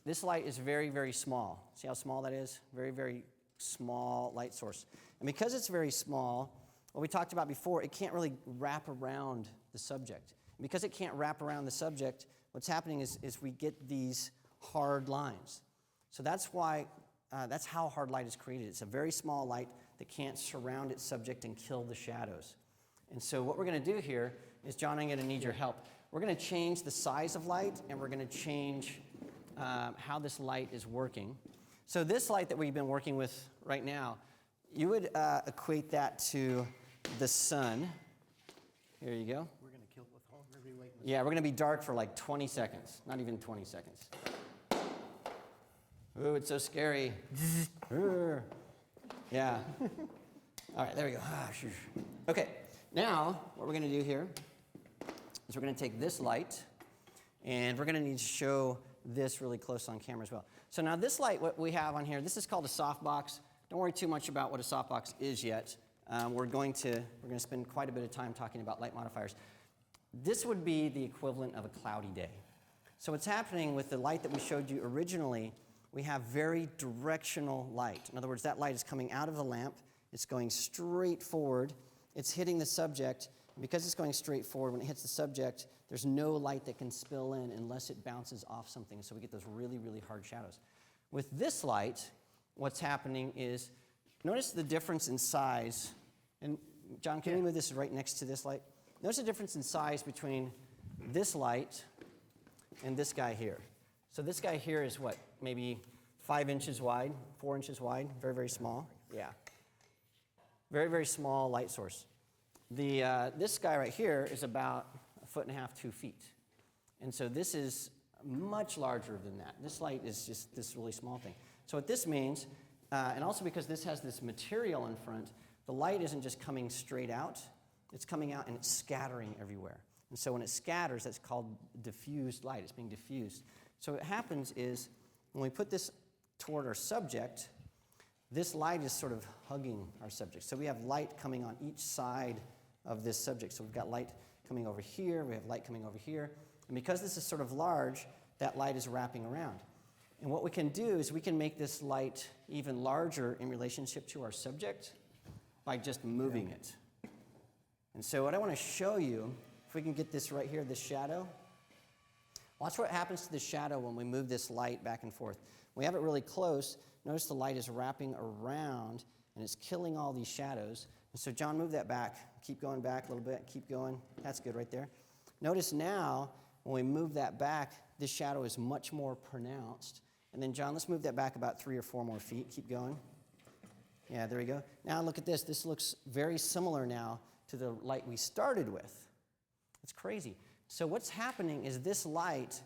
this light is very, very small. See how small that is? Very, very small light source. And because it's very small, what we talked about before, it can't really wrap around the subject. And because it can't wrap around the subject, what's happening is we get these hard lines. So that's why, that's how hard light is created. It's a very small light that can't surround its subject and kill the shadows. And so what we're going to do here is, John, I'm going to need your help. We're going to change the size of light, and we're going to change how this light is working. So this light that we've been working with right now, you would equate that to the sun. Here you go. We're going to kill it with all every weight. Yeah, we're going to be dark for like 20 seconds. Not even 20 seconds. Ooh, it's so scary. Yeah. All right, there we go. Okay, now what we're going to do here is we're going to take this light, and we're going to need to show this really close on camera as well. So now this light, what we have on here, this is called a softbox. Don't worry too much about what a softbox is yet. We're going to spend quite a bit of time talking about light modifiers. This would be the equivalent of a cloudy day. So what's happening with the light that we showed you originally, we have very directional light. In other words, that light is coming out of the lamp. It's going straight forward. It's hitting the subject. And because it's going straight forward, when it hits the subject, there's no light that can spill in unless it bounces off something. So we get those really, really hard shadows. With this light, what's happening is, notice the difference in size. And John, can you move this right next to this light? Notice the difference in size between this light and this guy here. So this guy here is what, maybe 5 inches wide, 4 inches wide, very, very small. Yeah. Very, very small light source. This guy right here is about 1.5 feet, 2 feet. And so this is much larger than that. This light is just this really small thing. So what this means, and also because this has this material in front, the light isn't just coming straight out, it's coming out and it's scattering everywhere. And so when it scatters, that's called diffused light. It's being diffused. So what happens is, when we put this toward our subject, this light is sort of hugging our subject. So we have light coming on each side of this subject. So we've got light coming over here, we have light coming over here. And because this is sort of large, that light is wrapping around. And what we can do is we can make this light even larger in relationship to our subject by just moving it. And so what I want to show you, if we can get this right here, this shadow. Watch what happens to the shadow when we move this light back and forth. When we have it really close, notice the light is wrapping around and it's killing all these shadows. And so John, move that back. Keep going back a little bit. Keep going. That's good right there. Notice now, when we move that back, this shadow is much more pronounced. And then John, let's move that back about 3 or 4 more feet. Keep going. Yeah, there we go. Now look at this. This looks very similar now to the light we started with. It's crazy. So what's happening is this light,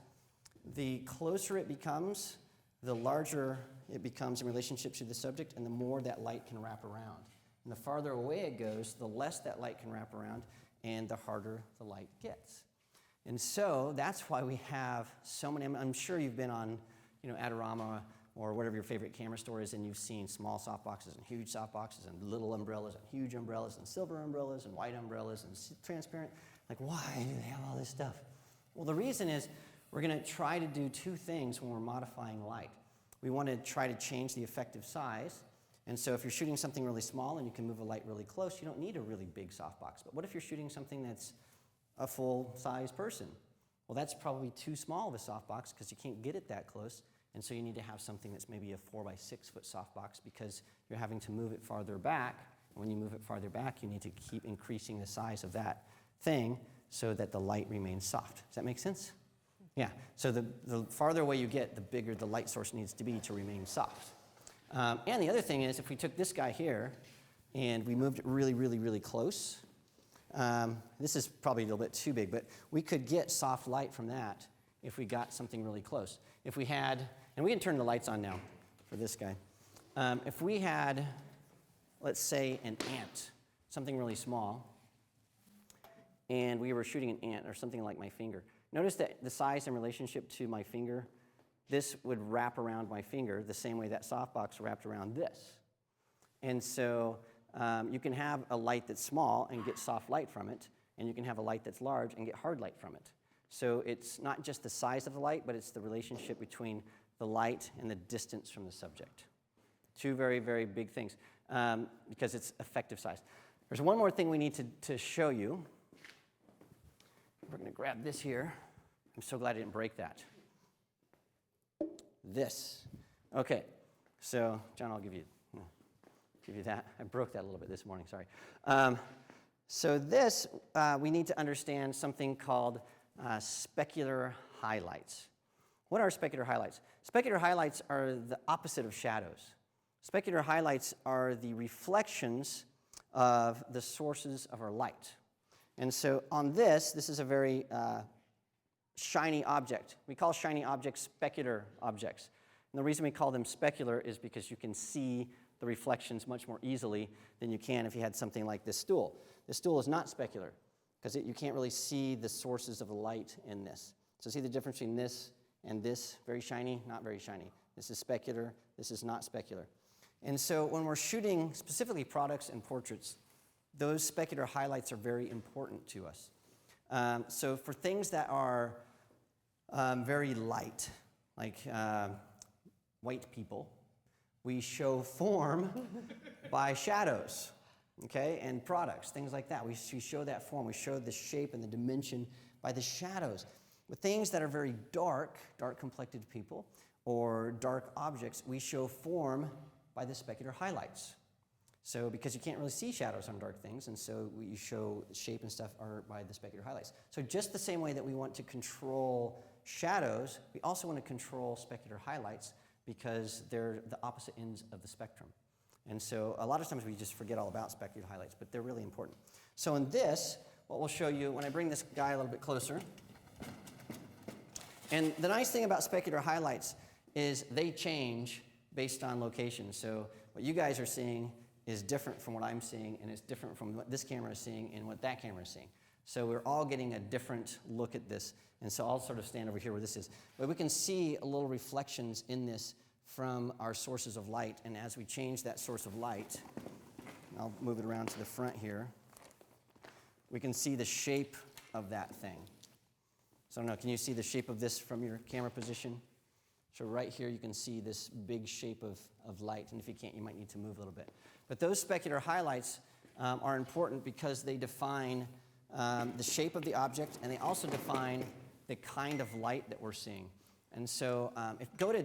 the closer it becomes, the larger it becomes in relationship to the subject, and the more that light can wrap around. And the farther away it goes, the less that light can wrap around, and the harder the light gets. And so that's why we have so many. I'm sure you've been on, Adorama or whatever your favorite camera store is, and you've seen small softboxes and huge softboxes and little umbrellas and huge umbrellas and silver umbrellas and white umbrellas and transparent. Like, why do they have all this stuff? Well, the reason is we're going to try to do 2 things when we're modifying light. We want to try to change the effective size. And so if you're shooting something really small and you can move a light really close, you don't need a really big softbox. But what if you're shooting something that's a full-size person? Well, that's probably too small of a softbox because you can't get it that close. And so you need to have something that's maybe a 4 by 6 foot softbox because you're having to move it farther back. And when you move it farther back, you need to keep increasing the size of that thing so that the light remains soft. Does that make sense? Yeah. So the farther away you get, the bigger the light source needs to be to remain soft. And the other thing is, if we took this guy here and we moved it really, really, really close, this is probably a little bit too big, but we could get soft light from that if we got something really close. If we had, and we can turn the lights on now for this guy. If we had, let's say, an ant, something really small, and we were shooting an ant or something like my finger. Notice that the size in relationship to my finger, this would wrap around my finger the same way that softbox wrapped around this. And so you can have a light that's small and get soft light from it, and you can have a light that's large and get hard light from it. So it's not just the size of the light, but it's the relationship between the light and the distance from the subject. Two very, very big things because it's effective size. There's one more thing we need to show you. We're going to grab this here. I'm so glad I didn't break that. This. Okay, so John, I'll give you that. I broke that a little bit this morning, sorry. So this, we need to understand something called specular highlights. What are specular highlights? Specular highlights are the opposite of shadows. Specular highlights are the reflections of the sources of our light. And so on this is a very shiny object. We call shiny objects specular objects. And the reason we call them specular is because you can see the reflections much more easily than you can if you had something like this stool. This stool is not specular because you can't really see the sources of the light in this. So see the difference between this and this? Very shiny, not very shiny. This is specular, this is not specular. And so when we're shooting specifically products and portraits, those specular highlights are very important to us. So for things that are very light, like white people, we show form by shadows, okay, and products, things like that. We show that form. We show the shape and the dimension by the shadows. With things that are very dark complected people, or dark objects, we show form by the specular highlights. So because you can't really see shadows on dark things, and so you show shape and stuff are by the specular highlights. So just the same way that we want to control shadows, we also want to control specular highlights because they're the opposite ends of the spectrum. And so a lot of times we just forget all about specular highlights, but they're really important. So in this, what we'll show you, when I bring this guy a little bit closer, and the nice thing about specular highlights is they change based on location. So what you guys are seeing is different from what I'm seeing, and it's different from what this camera is seeing and what that camera is seeing. So we're all getting a different look at this. And so I'll sort of stand over here where this is. But we can see a little reflections in this from our sources of light. And as we change that source of light, I'll move it around to the front here, we can see the shape of that thing. So I don't know, can you see the shape of this from your camera position? So right here you can see this big shape of light. And if you can't, you might need to move a little bit. But those specular highlights are important because they define the shape of the object, and they also define the kind of light that we're seeing. And so go to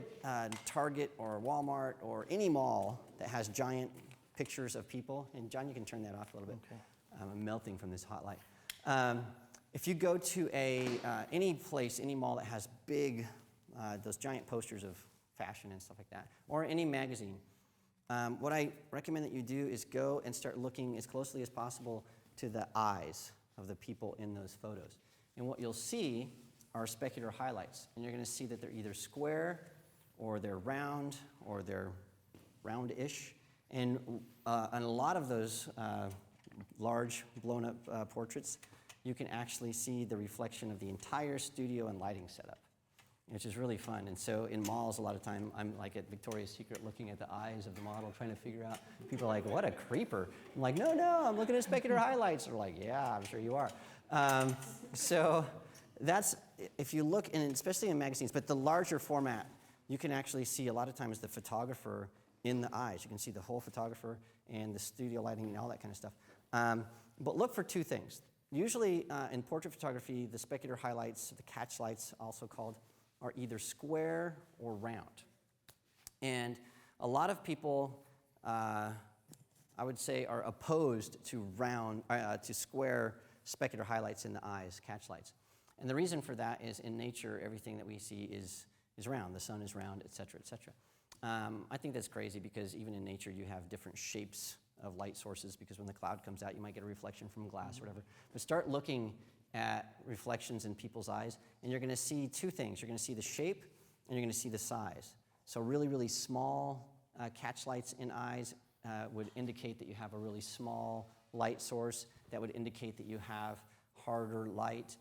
Target or Walmart or any mall that has giant pictures of people. And John, you can turn that off a little bit. Okay. I'm melting from this hot light. If you go to any place, any mall that has big, those giant posters of fashion and stuff like that, or any magazine, what I recommend that you do is go and start looking as closely as possible to the eyes of the people in those photos. And what you'll see are specular highlights. And you're going to see that they're either square, or they're round, or they're round-ish. And on a lot of those large, blown-up portraits, you can actually see the reflection of the entire studio and lighting setup, which is really fun. And so in malls, a lot of time, I'm like at Victoria's Secret looking at the eyes of the model, trying to figure out, people are like, what a creeper. I'm like, no, I'm looking at specular highlights. They're like, yeah, I'm sure you are. So that's, if you look, and especially in magazines, but the larger format, you can actually see a lot of times the photographer in the eyes. You can see the whole photographer and the studio lighting and all that kind of stuff. But look for two things. Usually in portrait photography, the specular highlights, the catch lights also called, are either square or round. And a lot of people, I would say, are opposed to square specular highlights in the eyes, catch lights. And the reason for that is in nature, everything that we see is round. The sun is round, et cetera, et cetera. I think that's crazy because even in nature, you have different shapes of light sources because when the cloud comes out, you might get a reflection from glass or whatever. But start looking at reflections in people's eyes, and you're going to see two things. You're going to see the shape, and you're going to see the size. So really, really small catch lights in eyes would indicate that you have a really small light source. That would indicate that you have harder light.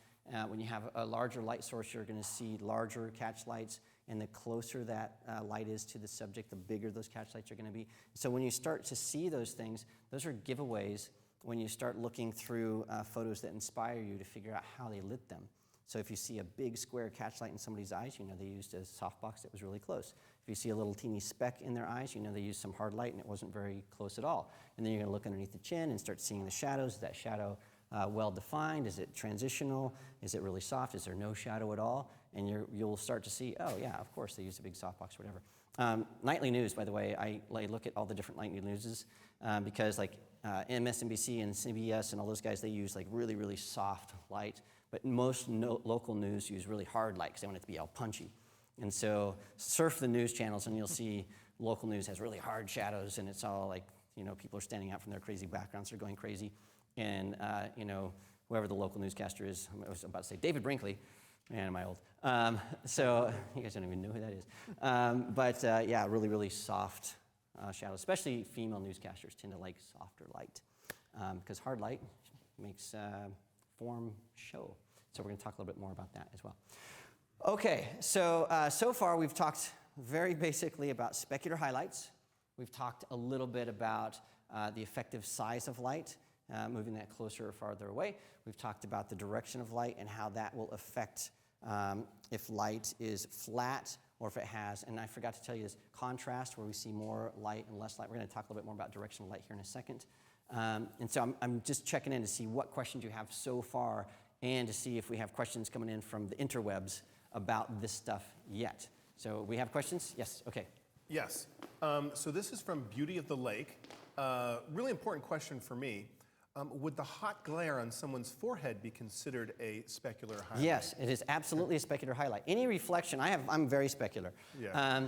When you have a larger light source, you're going to see larger catch lights, and the closer that light is to the subject, the bigger those catch lights are going to be. So when you start to see those things, those are giveaways when you start looking through photos that inspire you to figure out how they lit them. So if you see a big square catch light in somebody's eyes, you know they used a softbox that was really close. If you see a little teeny speck in their eyes, you know they used some hard light and it wasn't very close at all. And then you're going to look underneath the chin and start seeing the shadows. Is that shadow well defined? Is it transitional? Is it really soft? Is there no shadow at all? And you'll start to see, oh yeah, of course they used a big softbox or whatever. Nightly news, by the way, I look at all the different nightly newses because like MSNBC and CBS and all those guys, they use like really, really soft light. But most local news use really hard light because they want it to be all punchy. And so surf the news channels and you'll see local news has really hard shadows and it's all like, you know, people are standing out from their crazy backgrounds, they're going crazy. And, you know, whoever the local newscaster is, I was about to say David Brinkley. Man, am I old. So you guys don't even know who that is. Yeah, really, really soft shadows, especially female newscasters tend to like softer light because hard light makes form show. So we're going to talk a little bit more about that as well. Okay, so so far we've talked very basically about specular highlights. We've talked a little bit about the effective size of light, moving that closer or farther away. We've talked about the direction of light and how that will affect if light is flat or if it has, and I forgot to tell you this, contrast where we see more light and less light. We're going to talk a little bit more about direction of light here in a second. And so I'm just checking in to see what questions you have so far and to see if we have questions coming in from the interwebs about this stuff yet. So we have questions? Yes, okay. Yes. So this is from Beauty of the Lake. Really important question for me. Would the hot glare on someone's forehead be considered a specular highlight? Yes, it is absolutely a specular highlight. Any reflection, I'm very specular. Yeah.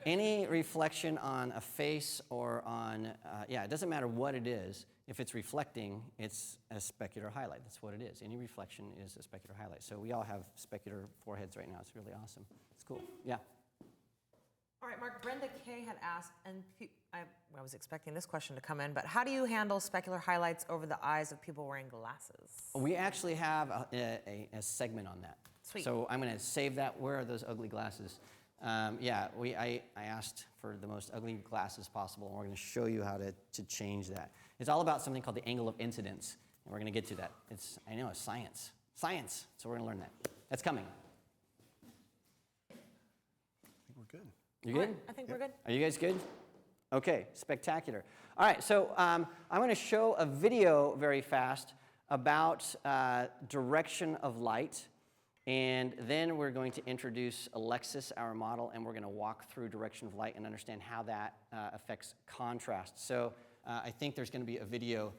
Any reflection on a face or on, it doesn't matter what it is. If it's reflecting, it's a specular highlight. That's what it is. Any reflection is a specular highlight. So we all have specular foreheads right now. It's really awesome. It's cool. Yeah. All right, Mark, Brenda Kay had asked, and I was expecting this question to come in, but how do you handle specular highlights over the eyes of people wearing glasses? We actually have a segment on that. Sweet. So I'm going to save that. Where are those ugly glasses? I asked for the most ugly glasses possible, and we're going to show you how to change that. It's all about something called the angle of incidence, and we're going to get to that. It's science. Science. So we're going to learn that. That's coming. I think we're good. You good? Right, I think we're good. Are you guys good? Okay, spectacular. All right, so I'm going to show a video very fast about direction of light, and then we're going to introduce Alexis, our model, and we're going to walk through direction of light and understand how that affects contrast. So I think there's going to be a video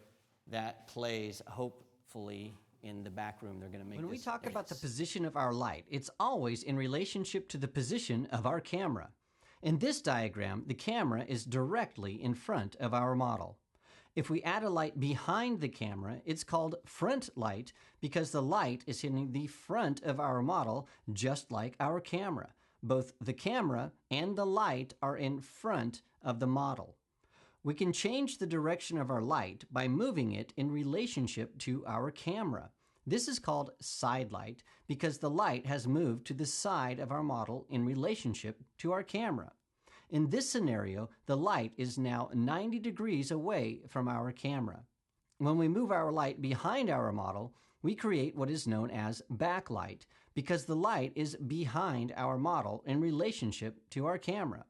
that plays, hopefully, in the back room. They're going to make When we talk about the position of our light, it's always in relationship to the position of our camera. In this diagram, the camera is directly in front of our model. If we add a light behind the camera, it's called front light because the light is hitting the front of our model just like our camera. Both the camera and the light are in front of the model. We can change the direction of our light by moving it in relationship to our camera. This is called side light because the light has moved to the side of our model in relationship to our camera. In this scenario, the light is now 90 degrees away from our camera. When we move our light behind our model, we create what is known as backlight because the light is behind our model in relationship to our camera.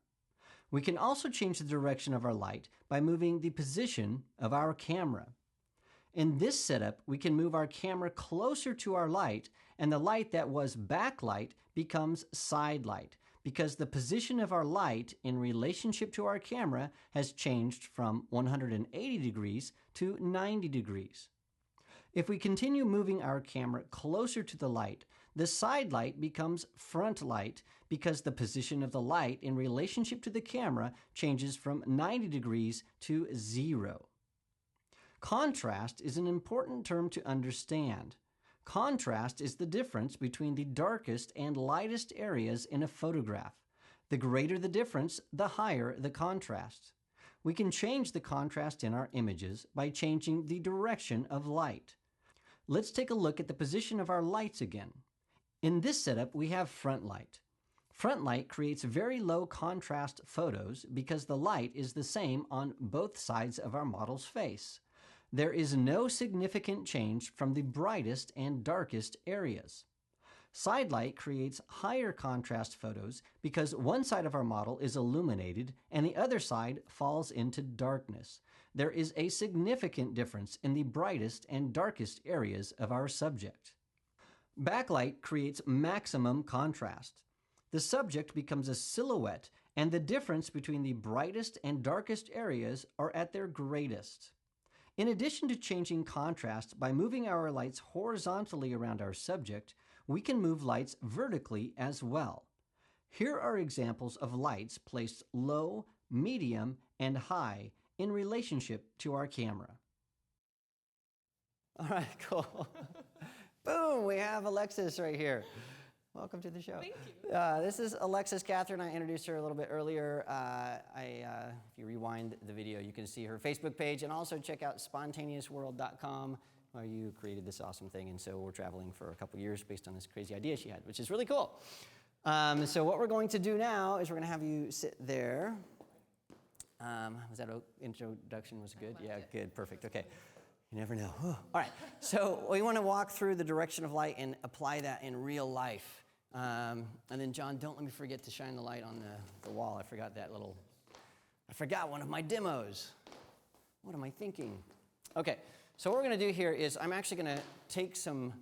We can also change the direction of our light by moving the position of our camera. In this setup, we can move our camera closer to our light, and the light that was backlight becomes side light because the position of our light in relationship to our camera has changed from 180 degrees to 90 degrees. If we continue moving our camera closer to the light, the side light becomes front light because the position of the light in relationship to the camera changes from 90 degrees to 0. Contrast is an important term to understand. Contrast is the difference between the darkest and lightest areas in a photograph. The greater the difference, the higher the contrast. We can change the contrast in our images by changing the direction of light. Let's take a look at the position of our lights again. In this setup, we have front light. Front light creates very low contrast photos because the light is the same on both sides of our model's face. There is no significant change from the brightest and darkest areas. Side light creates higher contrast photos because one side of our model is illuminated and the other side falls into darkness. There is a significant difference in the brightest and darkest areas of our subject. Backlight creates maximum contrast. The subject becomes a silhouette, and the difference between the brightest and darkest areas are at their greatest. In addition to changing contrast by moving our lights horizontally around our subject, we can move lights vertically as well. Here are examples of lights placed low, medium, and high in relationship to our camera. All right, cool. Boom, we have Alexis right here. Welcome to the show. Thank you. This is Alexis Catherine. I introduced her a little bit earlier. If you rewind the video, you can see her Facebook page, and also check out spontaneousworld.com, where you created this awesome thing. And so we're traveling for a couple years based on this crazy idea she had, which is really cool. So what we're going to do now is we're going to have you sit there. Was that introduction was good? Yeah, good, perfect. Okay. You never know. All right. So we want to walk through the direction of light and apply that in real life. And then, John, don't let me forget to shine the light on the wall. I forgot one of my demos. What am I thinking? Okay. So what we're going to do here is I'm actually going to take some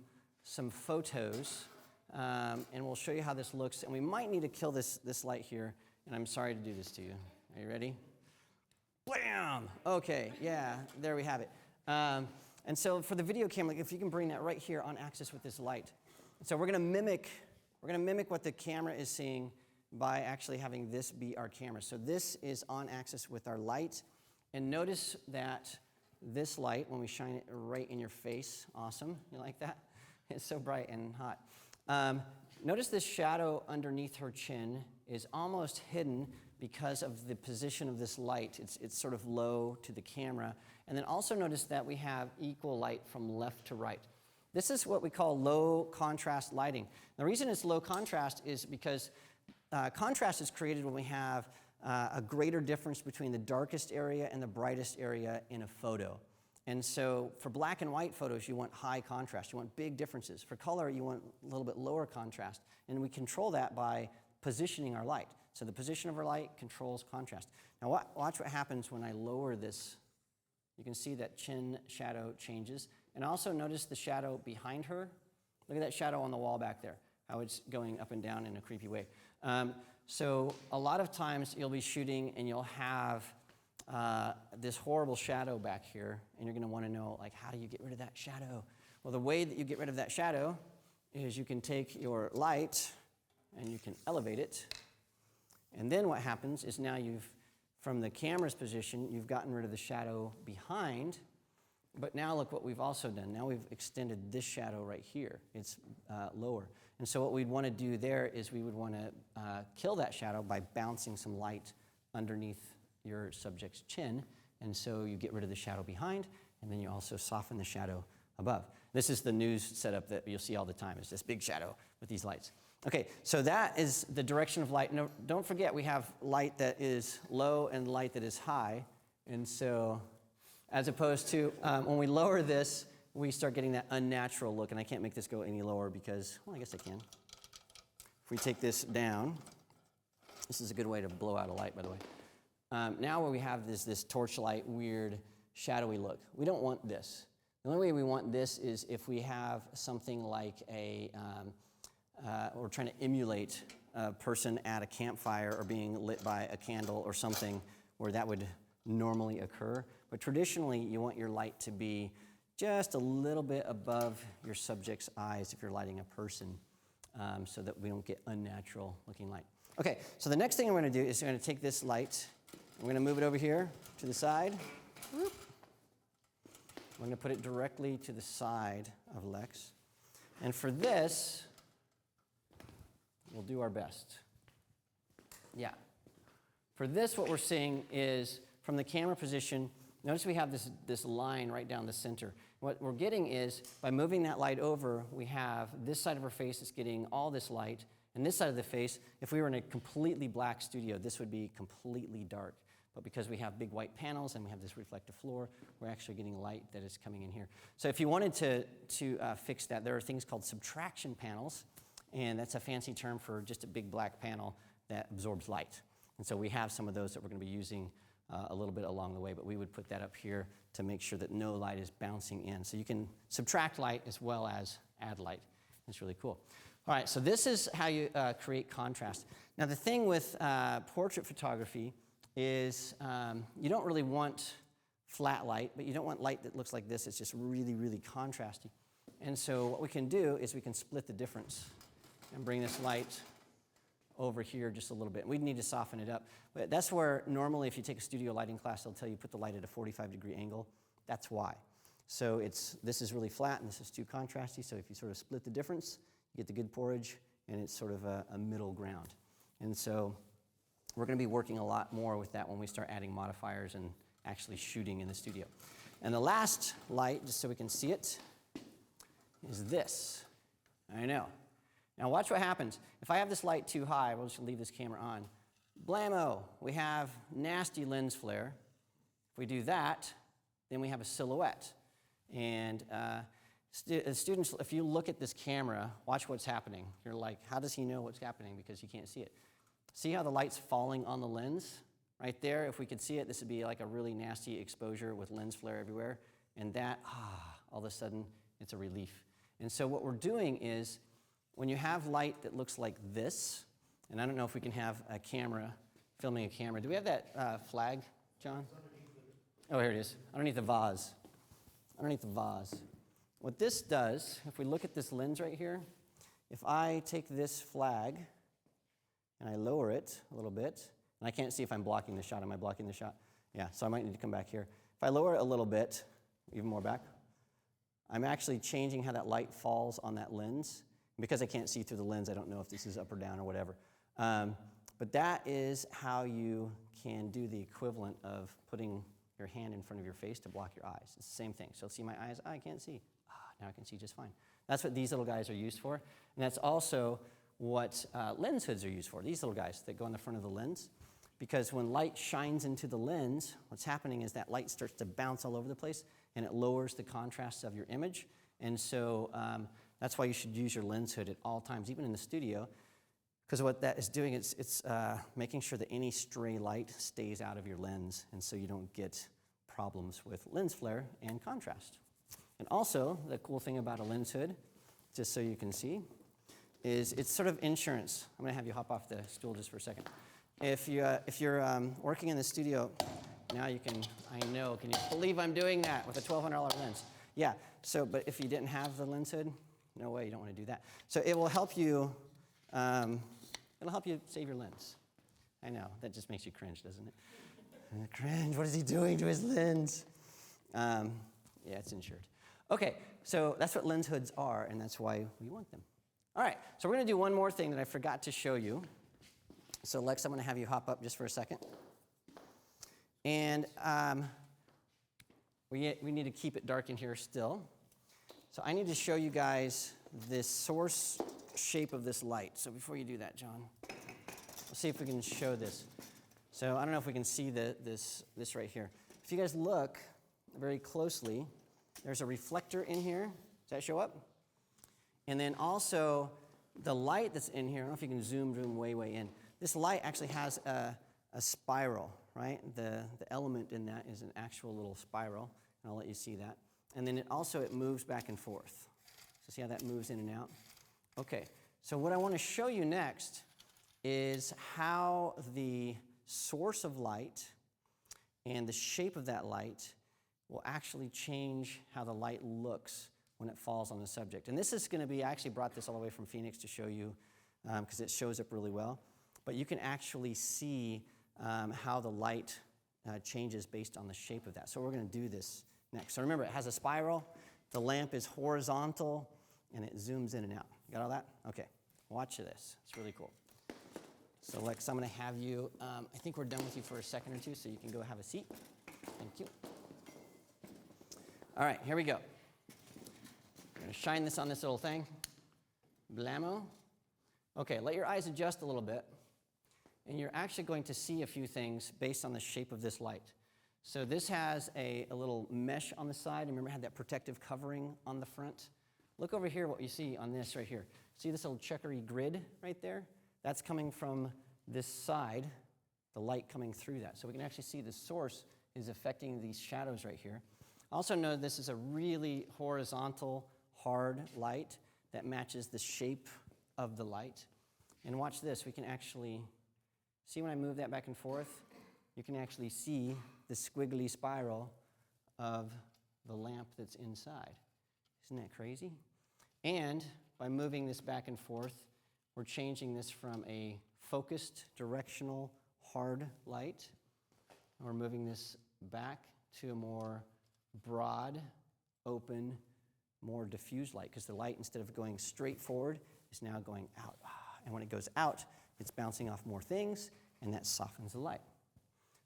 photos, and we'll show you how this looks. And we might need to kill this light here. And I'm sorry to do this to you. Are you ready? Bam! Okay. Yeah. There we have it. And so for the video camera, if you can bring that right here on axis with this light. So we're going to mimic what the camera is seeing by actually having this be our camera. So this is on axis with our light. And notice that this light, when we shine it right in your face, awesome. You like that? It's so bright and hot. Notice this shadow underneath her chin is almost hidden because of the position of this light. It's sort of low to the camera. And then also notice that we have equal light from left to right. This is what we call low contrast lighting. The reason it's low contrast is because contrast is created when we have a greater difference between the darkest area and the brightest area in a photo. And so for black and white photos, you want high contrast. You want big differences. For color, you want a little bit lower contrast. And we control that by positioning our light. So the position of our light controls contrast. Now watch what happens when I lower this. You can see that chin shadow changes. And also notice the shadow behind her. Look at that shadow on the wall back there, how it's going up and down in a creepy way. So a lot of times you'll be shooting and you'll have this horrible shadow back here, and you're going to want to know, like, how do you get rid of that shadow? Well, the way that you get rid of that shadow is you can take your light and you can elevate it. And then what happens is now from the camera's position, you've gotten rid of the shadow behind. But now look what we've also done. Now we've extended this shadow right here. It's lower. And so what we'd want to do there is we would want to kill that shadow by bouncing some light underneath your subject's chin. And so you get rid of the shadow behind, and then you also soften the shadow above. This is the news setup that you'll see all the time. It's this big shadow with these lights. Okay, so that is the direction of light. No, don't forget we have light that is low and light that is high. And so as opposed to when we lower this, we start getting that unnatural look. And I can't make this go any lower because, well, I guess I can. If we take this down, this is a good way to blow out a light, by the way. Now where we have this torchlight, weird, shadowy look, we don't want this. The only way we want this is if we have something like we're trying to emulate a person at a campfire or being lit by a candle or something where that would normally occur. But traditionally, you want your light to be just a little bit above your subject's eyes if you're lighting a person, so that we don't get unnatural looking light. Okay, so the next thing I'm going to do is I'm going to take this light, we're going to move it over here to the side. Whoop. I'm going to put it directly to the side of Lex. And for this, we'll do our best. Yeah. For this, what we're seeing is from the camera position, notice we have this line right down the center. What we're getting is, by moving that light over, we have this side of her face that's getting all this light, and this side of the face, if we were in a completely black studio, this would be completely dark. But because we have big white panels and we have this reflective floor, we're actually getting light that is coming in here. So if you wanted to fix that, there are things called subtraction panels. and that's a fancy term for just a big black panel that absorbs light. And so we have some of those that we're going to be using a little bit along the way, but we would put that up here to make sure that no light is bouncing in. So you can subtract light as well as add light. It's really cool. All right, so this is how you create contrast. Now the thing with portrait photography is you don't really want flat light, but you don't want light that looks like this. It's just really, really contrasty. And so what we can do is we can split the difference and bring this light over here just a little bit. We need to soften it up. But that's where normally if you take a studio lighting class, they'll tell you put the light at a 45-degree angle. That's why. So this is really flat and this is too contrasty. So if you sort of split the difference, you get the good porridge, and it's sort of a middle ground. And so we're going to be working a lot more with that when we start adding modifiers and actually shooting in the studio. And the last light, just so we can see it, is this. I know. Now watch what happens. If I have this light too high, we'll just leave this camera on. Blammo, we have nasty lens flare. If we do that, then we have a silhouette. And students, if you look at this camera, watch what's happening. You're like, how does he know what's happening? Because he can't see it. See how the light's falling on the lens? Right there, if we could see it, this would be like a really nasty exposure with lens flare everywhere. And that, all of a sudden, it's a relief. And so what we're doing is, when you have light that looks like this, and I don't know if we can have a camera, filming a camera. Do we have that flag, John? Oh, here it is, underneath the vase. Underneath the vase. What this does, if we look at this lens right here, if I take this flag and I lower it a little bit, and I can't see if I'm blocking the shot. Am I blocking the shot? Yeah, so I might need to come back here. If I lower it a little bit, even more back, I'm actually changing how that light falls on that lens. Because I can't see through the lens, I don't know if this is up or down or whatever. But that is how you can do the equivalent of putting your hand in front of your face to block your eyes. It's the same thing. So see my eyes? I can't see. Now I can see just fine. That's what these little guys are used for. And that's also what lens hoods are used for, these little guys that go on the front of the lens. Because when light shines into the lens, what's happening is that light starts to bounce all over the place, and it lowers the contrast of your image. And so that's why you should use your lens hood at all times, even in the studio, because what that is doing is it's making sure that any stray light stays out of your lens, and so you don't get problems with lens flare and contrast. And also, the cool thing about a lens hood, just so you can see, is it's sort of insurance. I'm going to have you hop off the stool just for a second. If you're working in the studio, now you can, I know, can you believe I'm doing that with a $1,200 lens? Yeah, so, but if you didn't have the lens hood, no way, you don't want to do that. So it will help you, save your lens. I know, that just makes you cringe, doesn't it? Cringe, what is he doing to his lens? Yeah, it's insured. Okay, so that's what lens hoods are, and that's why we want them. All right, so we're going to do one more thing that I forgot to show you. So Lex, I'm going to have you hop up just for a second. And we need to keep it dark in here still. So I need to show you guys this source shape of this light. So before you do that, John, we'll see if we can show this. So I don't know if we can see this right here. If you guys look very closely, there's a reflector in here. Does that show up? And then also the light that's in here, I don't know if you can zoom way in. This light actually has a spiral, right? The element in that is an actual little spiral, and I'll let you see that. And then it moves back and forth. So see how that moves in and out? Okay, so what I want to show you next is how the source of light and the shape of that light will actually change how the light looks when it falls on the subject. And this is going to be, I actually brought this all the way from Phoenix to show you because it shows up really well. But you can actually see how the light changes based on the shape of that. So we're going to do this next. So remember, it has a spiral, the lamp is horizontal, and it zooms in and out. You got all that? Okay, watch this. It's really cool. So Lex, I'm going to have you, I think we're done with you for a second or two, so you can go have a seat. Thank you. All right, here we go. We're going to shine this on this little thing. Blammo. Okay, let your eyes adjust a little bit. And you're actually going to see a few things based on the shape of this light. So this has a little mesh on the side. Remember, it had that protective covering on the front. Look over here what you see on this right here. See this little checkery grid right there? That's coming from this side, the light coming through that. So we can actually see the source is affecting these shadows right here. Also know this is a really horizontal, hard light that matches the shape of the light. And watch this, we can actually, see when I move that back and forth, you can actually see the squiggly spiral of the lamp that's inside. Isn't that crazy? And by moving this back and forth, we're changing this from a focused, directional, hard light. And we're moving this back to a more broad, open, more diffuse light, because the light, instead of going straight forward, is now going out. And when it goes out, it's bouncing off more things, and that softens the light.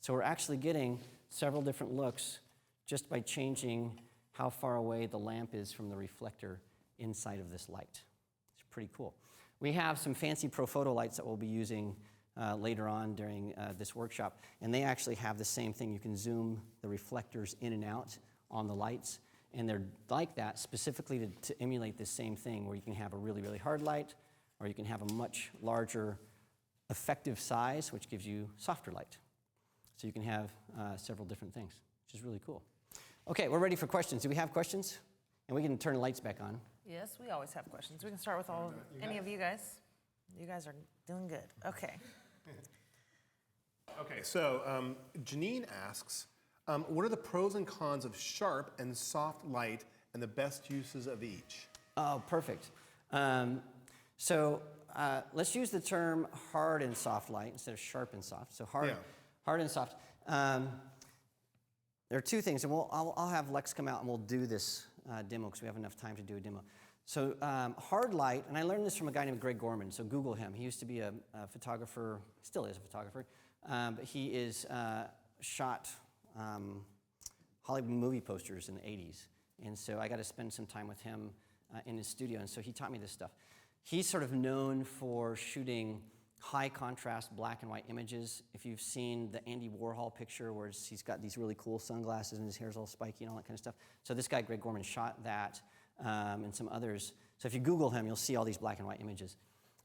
So we're actually getting several different looks just by changing how far away the lamp is from the reflector inside of this light. It's pretty cool. We have some fancy Profoto lights that we'll be using later on during this workshop, and they actually have the same thing. You can zoom the reflectors in and out on the lights, and they're like that specifically to emulate the same thing, where you can have a really, really hard light, or you can have a much larger effective size, which gives you softer light. So you can have several different things, which is really cool. Okay, we're ready for questions. Do we have questions? And we can turn the lights back on. Yes, we always have questions. We can start with any of you guys. You guys are doing good. Okay. Okay, so Janine asks, what are the pros and cons of sharp and soft light and the best uses of each? Oh, perfect. So let's use the term hard and soft light instead of sharp and soft. So hard and soft. There are two things, and I'll have Lex come out and we'll do this demo because we have enough time to do a demo. So hard light, and I learned this from a guy named Greg Gorman, so Google him. He used to be a photographer, still is a photographer, but he is shot Hollywood movie posters in the 80s. And so I got to spend some time with him in his studio, and so he taught me this stuff. He's sort of known for shooting high contrast black and white images. If you've seen the Andy Warhol picture where he's got these really cool sunglasses and his hair's all spiky and all that kind of stuff. So this guy, Greg Gorman, shot that and some others. So if you Google him, you'll see all these black and white images.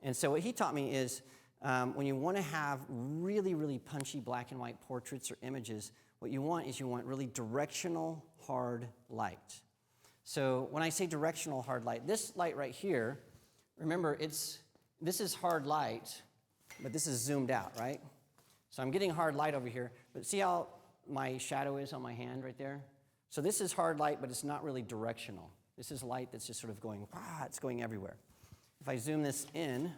And so what he taught me is when you want to have really, really punchy black and white portraits or images, what you want is you want really directional, hard light. So when I say directional hard light, this light right here, remember, this is hard light, but this is zoomed out, right? So I'm getting hard light over here, but see how my shadow is on my hand right there? So this is hard light, but it's not really directional. This is light that's just sort of going, it's going everywhere. If I zoom this in,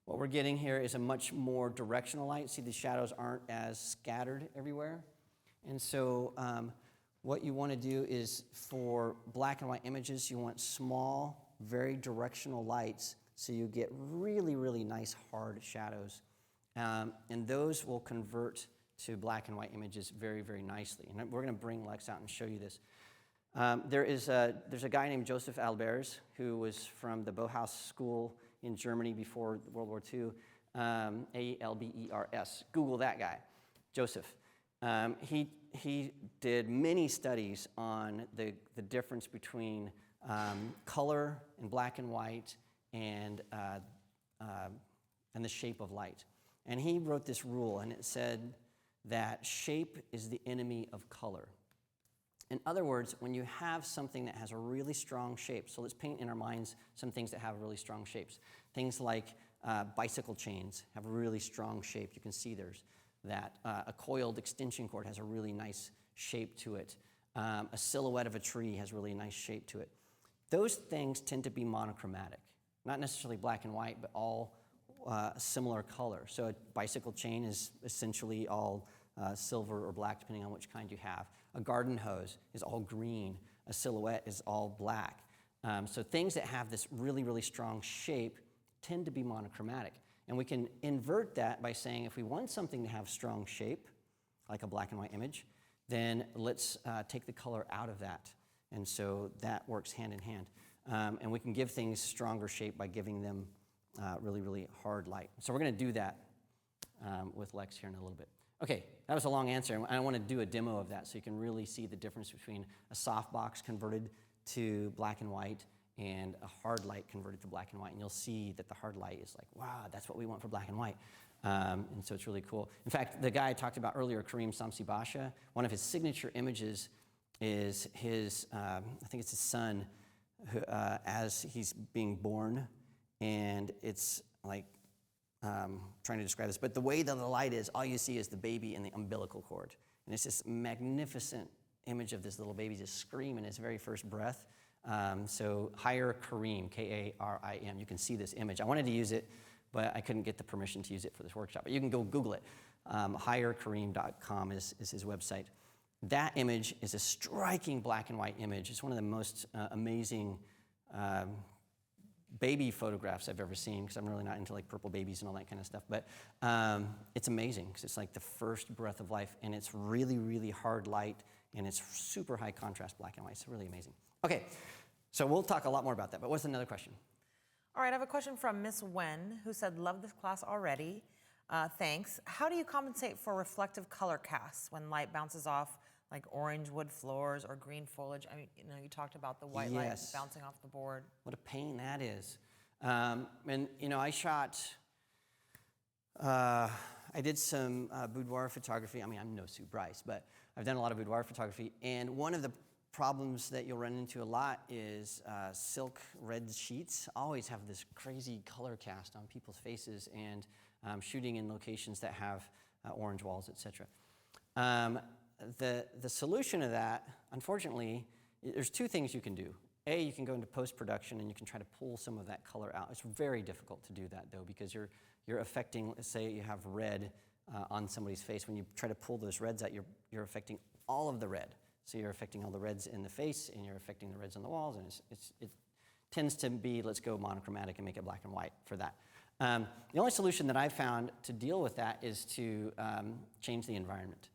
what we're getting here is a much more directional light. See, the shadows aren't as scattered everywhere. And so what you want to do is for black and white images, you want small, very directional lights so you get really, really nice hard shadows. And those will convert to black and white images very, very nicely. And we're going to bring Lex out and show you this. There's a guy named Joseph Albers who was from the Bauhaus School in Germany before World War II, Albers. Google that guy, Joseph. He did many studies on the difference between color and black and white and the shape of light. And he wrote this rule, and it said that shape is the enemy of color. In other words, when you have something that has a really strong shape, so let's paint in our minds some things that have really strong shapes. Things like bicycle chains have a really strong shape. You can see there's that. A coiled extension cord has a really nice shape to it. A silhouette of a tree has a really nice shape to it. Those things tend to be monochromatic. Not necessarily black and white, but all similar color. So a bicycle chain is essentially all silver or black, depending on which kind you have. A garden hose is all green. A silhouette is all black. So things that have this really, really strong shape tend to be monochromatic. And we can invert that by saying if we want something to have strong shape, like a black and white image, then let's take the color out of that. And so that works hand in hand. And we can give things stronger shape by giving them really, really hard light. So we're going to do that with Lex here in a little bit. Okay, that was a long answer. And I want to do a demo of that so you can really see the difference between a softbox converted to black and white and a hard light converted to black and white. And you'll see that the hard light is like, wow, that's what we want for black and white. And so it's really cool. In fact, the guy I talked about earlier, Kareem Samsi-Basha, one of his signature images is his, I think it's his son, who, as he's being born, and it's like, trying to describe this, but the way that the light is, all you see is the baby and the umbilical cord. And it's this magnificent image of this little baby just screaming his very first breath. So hire Kareem, K-A-R-I-M. You can see this image. I wanted to use it, but I couldn't get the permission to use it for this workshop. But you can go Google it. HireKareem.com is his website. That image is a striking black and white image. It's one of the most amazing baby photographs I've ever seen, because I'm really not into like purple babies and all that kind of stuff. But it's amazing, because it's like the first breath of life, and it's really, really hard light, and it's super high contrast black and white. It's really amazing. Okay, so we'll talk a lot more about that, but what's another question? All right, I have a question from Miss Wen, who said, love this class already. Thanks. How do you compensate for reflective color casts when light bounces off like orange wood floors or green foliage? I mean, you talked about the white light bouncing off the board. What a pain that is. And I shot, I did some boudoir photography. I mean, I'm no Sue Bryce, but I've done a lot of boudoir photography. And one of the problems that you'll run into a lot is silk red sheets always have this crazy color cast on people's faces, and shooting in locations that have orange walls, etc. The solution to that, unfortunately, there's two things you can do. A, you can go into post-production and you can try to pull some of that color out. It's very difficult to do that, though, because you're affecting, let's say you have red on somebody's face. When you try to pull those reds out, you're affecting all of the red. So you're affecting all the reds in the face, and you're affecting the reds on the walls, and it tends to be, let's go monochromatic and make it black and white for that. The only solution that I've found to deal with that is to change the environment.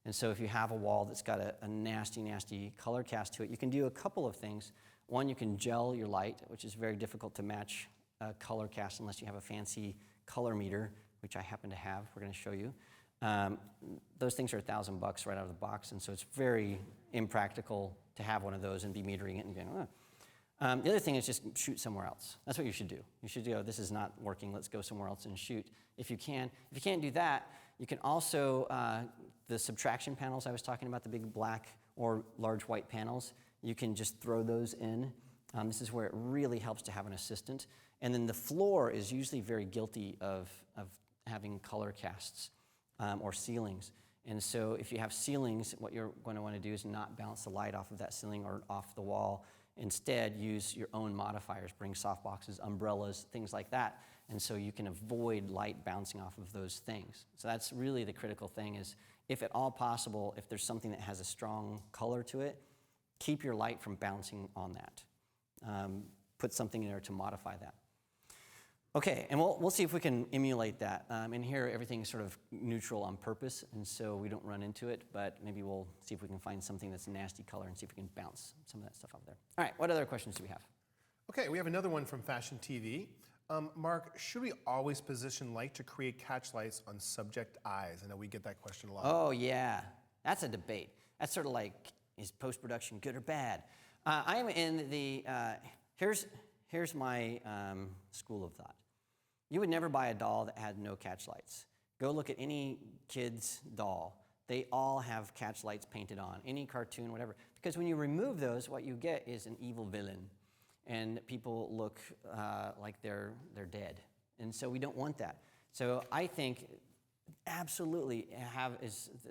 And so if you have a wall that's got a nasty, nasty color cast to it, you can do a couple of things. One, you can gel your light, which is very difficult to match a color cast unless you have a fancy color meter, which I happen to have. We're going to show you. Those things are $1,000 right out of the box, and so it's very impractical to have one of those and be metering it and going, oh. The other thing is just shoot somewhere else. That's what you should do. You should go, this is not working, let's go somewhere else and shoot if you can. If you can't do that, you can also, the subtraction panels I was talking about, the big black or large white panels, you can just throw those in. This is where it really helps to have an assistant. And then the floor is usually very guilty of having color casts or ceilings. And so if you have ceilings, what you're going to want to do is not bounce the light off of that ceiling or off the wall. Instead, use your own modifiers, bring softboxes, umbrellas, things like that. And so you can avoid light bouncing off of those things. So that's really the critical thing is, if at all possible, if there's something that has a strong color to it, keep your light from bouncing on that. Put something in there to modify that. Okay, and we'll see if we can emulate that. In here, everything's sort of neutral on purpose, and so we don't run into it, but maybe we'll see if we can find something that's a nasty color and see if we can bounce some of that stuff off there. All right, what other questions do we have? Okay, we have another one from Fashion TV. Mark, should we always position light to create catch lights on subject eyes? I know we get that question a lot. Oh, yeah, that's a debate. That's sort of like, is post-production good or bad? I am in the, here's my school of thought. You would never buy a doll that had no catch lights. Go look at any kid's doll. They all have catch lights painted on, any cartoon, whatever. Because when you remove those, what you get is an evil villain. And people look like they're dead. And so we don't want that. So I think absolutely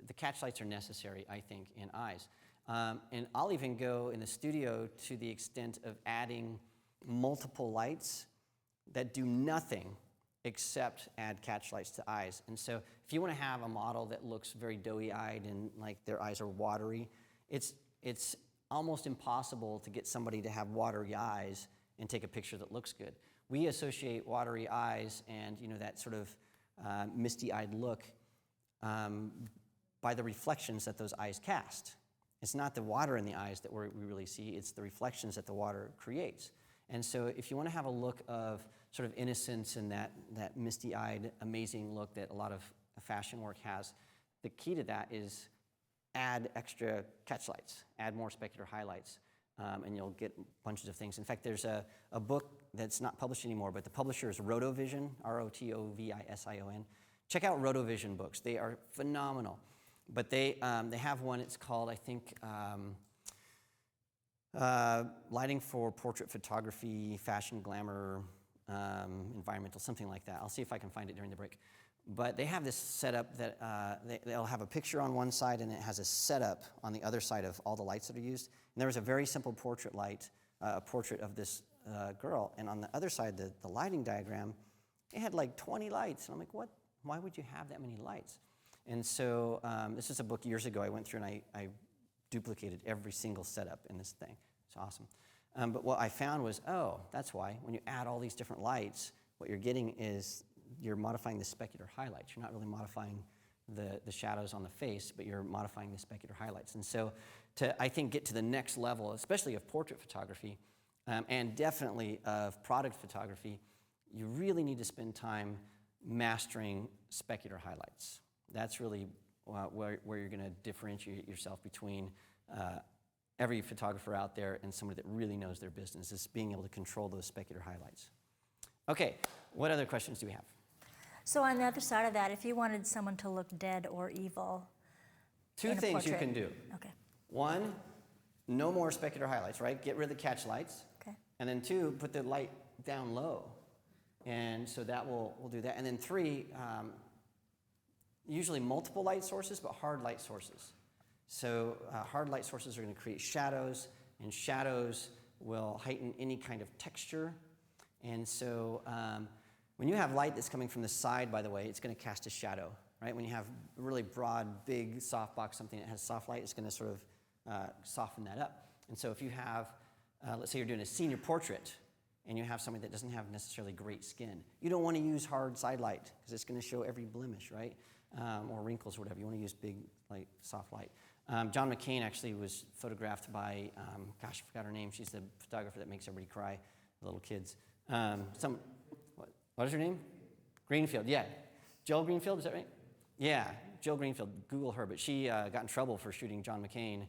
the catch lights are necessary, I think, in eyes. And I'll even go in the studio to the extent of adding multiple lights that do nothing except add catch lights to eyes. And so if you want to have a model that looks very doughy-eyed and like their eyes are watery, it's almost impossible to get somebody to have watery eyes and take a picture that looks good. We associate watery eyes and that sort of misty-eyed look by the reflections that those eyes cast. It's not the water in the eyes that we really see, it's the reflections that the water creates. And so if you want to have a look of sort of innocence and that misty-eyed, amazing look that a lot of fashion work has, the key to that is add extra catch lights, add more specular highlights. and you'll get bunches of things. In fact, there's a book that's not published anymore, but the publisher is Rotovision, Rotovision. Check out Rotovision books. They are phenomenal. But they have one, it's called, I think, Lighting for Portrait Photography, Fashion, Glamour, Environmental, something like that. I'll see if I can find it during the break. But they have this setup that they'll have a picture on one side and it has a setup on the other side of all the lights that are used. And there was a very simple portrait light, a portrait of this girl. And on the other side, the lighting diagram, it had like 20 lights. And I'm like, what? Why would you have that many lights? And so this is a book years ago I went through and I duplicated every single setup in this thing. It's awesome. But what I found was, oh, that's why. When you add all these different lights, what you're getting is you're modifying the specular highlights. You're not really modifying the shadows on the face, but you're modifying the specular highlights. And so to, I think, get to the next level, especially of portrait photography, and definitely of product photography, you really need to spend time mastering specular highlights. That's really where you're going to differentiate yourself between every photographer out there and somebody that really knows their business, is being able to control those specular highlights. Okay, what other questions do we have? So on the other side of that, if you wanted someone to look dead or evil, Two things you can do. Okay. One, no more specular highlights, right? Get rid of the catch lights. Okay. And then two, put the light down low. And so that will do that. And then three, usually multiple light sources, but hard light sources. So hard light sources are going to create shadows, and shadows will heighten any kind of texture. And so when you have light that's coming from the side, by the way, it's going to cast a shadow, right? When you have really broad, big softbox, something that has soft light, it's going to sort of soften that up. And so if you have, let's say you're doing a senior portrait, and you have somebody that doesn't have necessarily great skin, you don't want to use hard side light because it's going to show every blemish, right? Or wrinkles or whatever. You want to use big, like, soft light. John McCain actually was photographed by, gosh, I forgot her name. She's the photographer that makes everybody cry, the little kids. What is her name? Greenfield, yeah. Jill Greenfield, is that right? Yeah, Jill Greenfield. Google her, but she got in trouble for shooting John McCain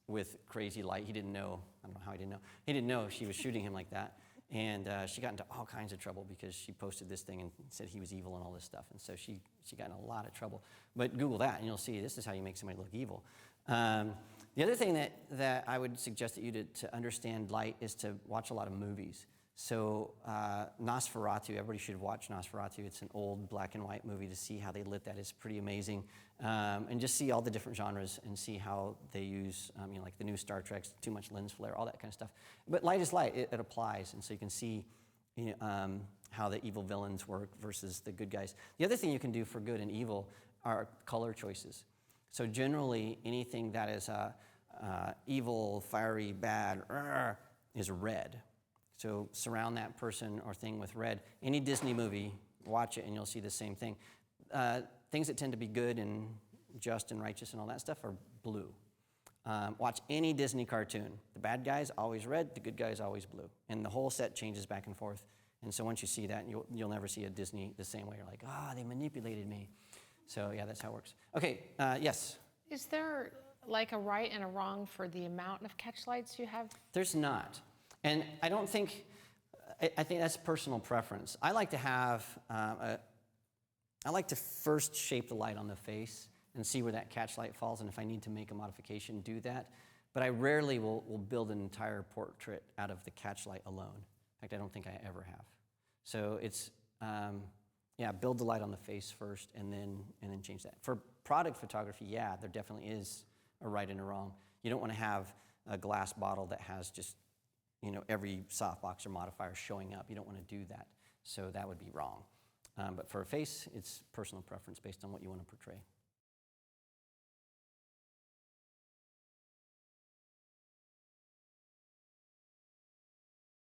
with crazy light. He didn't know. I don't know how he didn't know. He didn't know she was shooting him like that. And she got into all kinds of trouble because she posted this thing and said he was evil and all this stuff. And so she got in a lot of trouble. But Google that and you'll see this is how you make somebody look evil. The other thing that I would suggest that you do to understand light is to watch a lot of movies. So Nosferatu, everybody should watch Nosferatu. It's an old black and white movie to see how they lit that. It's pretty amazing. And just see all the different genres and see how they use, like the new Star Trek, too much lens flare, all that kind of stuff. But light is light, it applies. And so you can see how the evil villains work versus the good guys. The other thing you can do for good and evil are color choices. So generally, anything that is evil, fiery, bad, is red. So surround that person or thing with red. Any Disney movie, watch it and you'll see the same thing. Things that tend to be good and just and righteous and all that stuff are blue. Watch any Disney cartoon. The bad guy's always red, the good guy's always blue. And the whole set changes back and forth. And so once you see that, you'll never see a Disney the same way. You're like, they manipulated me. So yeah, that's how it works. Okay, yes? Is there like a right and a wrong for the amount of catch lights you have? There's not. And I don't think, I think that's personal preference. I like to have, I like to first shape the light on the face and see where that catch light falls, and if I need to make a modification, do that. But I rarely will build an entire portrait out of the catch light alone. In fact, I don't think I ever have. So it's, build the light on the face first and then change that. For product photography, yeah, there definitely is a right and a wrong. You don't want to have a glass bottle that has just every softbox or modifier showing up. You don't want to do that. So that would be wrong. But for a face, it's personal preference based on what you want to portray.